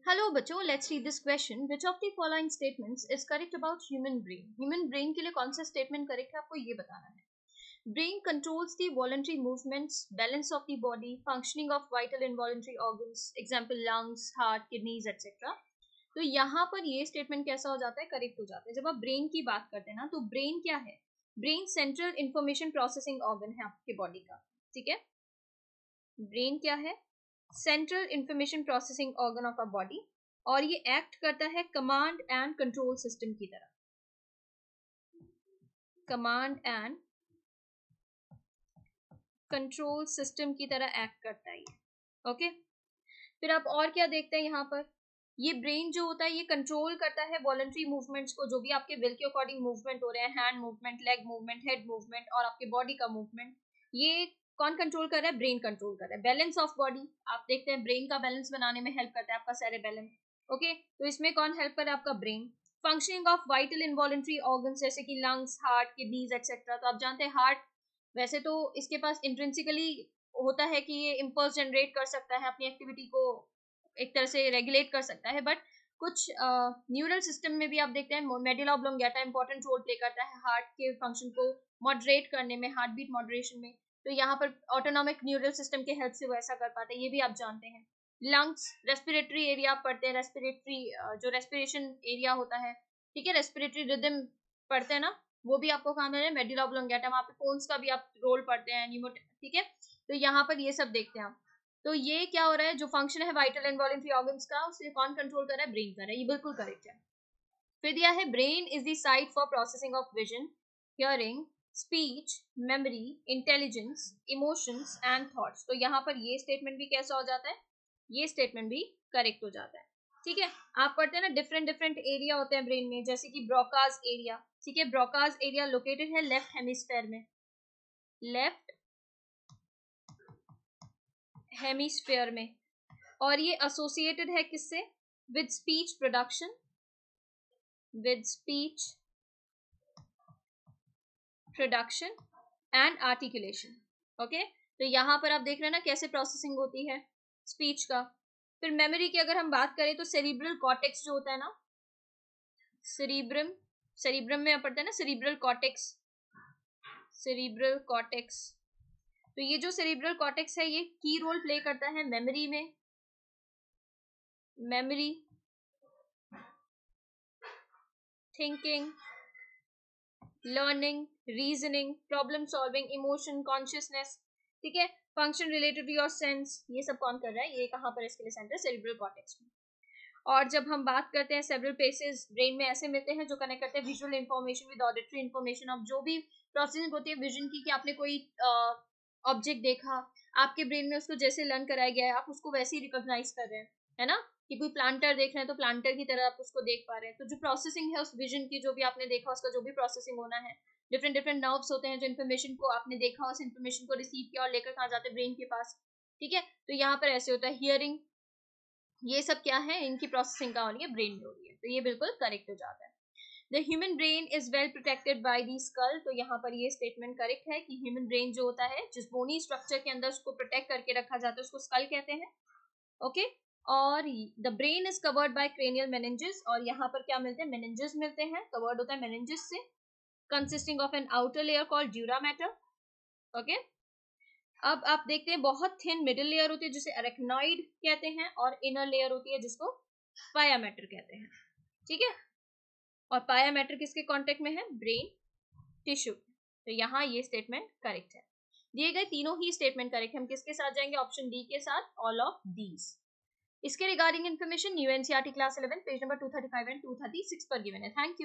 Hello बच्चों, let's read this question. Which of the following statements is correct about human brain? Human brain के लिए कौन सा statement correct है, आपको ये बताना है. Brain controls the voluntary movements, balance of the body, functioning of vital involuntary organs, example lungs, heart, kidneys etcetera. तो यहाँ पर ये स्टेटमेंट कैसा हो जाता है, करेक्ट हो जाता है. जब आप ब्रेन की बात करते हैं ना, तो ब्रेन क्या है? Brain central information processing organ है आपके बॉडी का. ठीक है, ब्रेन क्या है? Central information processing organ of a body. और ये एक्ट करता है कमांड एंड कंट्रोल सिस्टम की तरह. कमांड एंड कंट्रोल सिस्टम की तरह एक्ट करता है ये. ओके, फिर आप और क्या देखते हैं यहाँ पर? ये ब्रेन जो होता है ये कंट्रोल करता है वॉलंटरी मूवमेंट्स को, जो भी आपके विल के अकॉर्डिंग मूवमेंट हो रहे हैं, hand movement, leg movement, head movement और आपके बॉडी का मूवमेंट. ये कौन कंट्रोल कर रहा है? ब्रेन कंट्रोल कर रहा है. बैलेंस ऑफ बॉडी, आप देखते हैं ब्रेन का बैलेंस बनाने में हेल्प करता है आपका सेरेबेलम. ओके, तो इसमें कौन हेल्प कर रहा है? आपका brain. Functioning of vital involuntary organs जैसे कि लंग्स, हार्ट, किडनीज एक्सेट्रा. तो आप जानते हैं हार्ट वैसे तो इसके पास इंट्रिंसिकली होता है कि ये इम्पल्स जनरेट कर सकता है, अपनी एक्टिविटी को एक तरह से रेगुलेट कर सकता है, बट कुछ न्यूरल सिस्टम में भी आप देखते हैं medulla oblongata important role play करता है हार्ट के फंक्शन को मॉडरेट करने में, हार्ट बीट मॉडरेशन में. तो यहाँ पर ऑटोनॉमिक न्यूरल सिस्टम के हेल्प से वो ऐसा कर पाते हैं, ये भी आप जानते हैं. लंग्स, रेस्पिरेटरी एरिया आप पढ़ते हैं, रेस्पिरेटरी जो रेस्पिरेशन एरिया होता है, ठीक है, रेस्पिरेटरी रिदम पढ़ते हैं ना, वो भी आपको काम है मेडुला ऑब्लोंगेटा. वहाँ पे कोन्स का भी आप रोल पढ़ते हैं, ठीक है. तो यहाँ पर ये सब देखते हैं आप. तो ये क्या हो रहा है, जो फंक्शन है वाइटल एंड वॉलंटरी ऑर्गन्स का, उसे कौन कंट्रोल कर रहा है? ब्रेन कर रहा है. ये बिल्कुल करेक्ट है. फिर दिया है brain is the site for processing of vision, hearing, speech, memory, intelligence, emotions and thoughts. तो यहाँ पर ये स्टेटमेंट भी कैसा हो जाता है? ये स्टेटमेंट भी करेक्ट हो जाता है. ठीक है, आप पढ़ते हैं ना डिफरेंट डिफरेंट एरिया होते हैं ब्रेन में, जैसे कि ब्रोकाज एरिया. ठीक है, ब्रोकाज एरिया लोकेटेड है लेफ्ट हेमिस्फेयर में, लेफ्ट हेमिस्फेयर में. और ये एसोसिएटेड है किससे? With speech production, with speech production and articulation. Okay, तो यहां पर आप देख रहे हैं ना कैसे प्रोसेसिंग होती है स्पीच का. फिर मेमोरी की अगर हम बात करें तो सेरिब्रल कॉर्टेक्स जो होता है ना, सेरिब्रम में पढ़ते हैं ना सेरिब्रल कॉर्टेक्स, सेरिब्रल कॉर्टेक्स. तो ये जो सेरिब्रल कॉर्टेक्स है ये की रोल प्ले करता है मेमोरी में. Memory, thinking, learning, reasoning, problem solving, emotion, consciousness. ठीक है, function related to your sense, ये सब कौन कर रहा है? ये कहाँ पर इसके लिए सेंटर? सेरिब्रल कॉर्टेक्स में. और जब हम बात करते हैं सेवरल प्लेसेस ब्रेन में ऐसे मिलते हैं जो कनेक्ट करते हैं visual information with auditory information. अब जो भी प्रोसेसिंग होती है विजन की, कि आपने कोई ऑब्जेक्ट देखा, आपके ब्रेन में उसको जैसे लर्न कराया गया है आप उसको वैसे ही रिकॉग्नाइज कर रहे हैं, है ना. कि कोई प्लांटर देख रहे हैं तो प्लांटर की तरह आप उसको देख पा रहे हैं. तो जो प्रोसेसिंग है उस विजन की, जो भी आपने देखा उसका जो भी प्रोसेसिंग होना है, डिफरेंट डिफरेंट नर्व्स होते हैं जो इन्फॉर्मेशन को आपने देखा, उस इन्फॉर्मेशन को रिसीव किया और लेकर कहाँ जाते हैं? ब्रेन के पास. ठीक है, तो यहाँ पर ऐसे होता है. हियरिंग, ये सब क्या है? इनकी प्रोसेसिंग का हो रही है ब्रेन में हो रही है. तो ये बिल्कुल करेक्ट हो जाता है. The human brain is well protected by the skull. तो यहाँ पर ये स्टेटमेंट करेक्ट है कि ह्यूमन ब्रेन जो होता है जिस बोनी स्ट्रक्चर के अंदर उसको प्रोटेक्ट करके रखा जाता है उसको स्कल कहते हैं. ओके, और the brain is covered by cranial meninges. और यहाँ पर क्या मिलते हैं? मेनिंजेस मिलते हैं, कवर्ड होता है मेनिंजेस से, consisting of an outer layer called dura mater. Okay, अब आप देखते हैं बहुत थिन मिडिल लेयर होती है जिसे अरेक्नॉइड कहते हैं, और इनर लेयर होती है जिसको पाया मैटर कहते हैं. ठीक है, और पाया मैटर किसके कांटेक्ट में है? Brain tissue. तो यहाँ ये स्टेटमेंट करेक्ट है. दिए गए तीनों ही स्टेटमेंट करेक्ट है. हम किसके साथ जाएंगे? ऑप्शन डी के साथ, ऑल ऑफ दीज. इसके regarding information new NCERT class 11 page number 235 and 236 पर गिवन है. Thank you.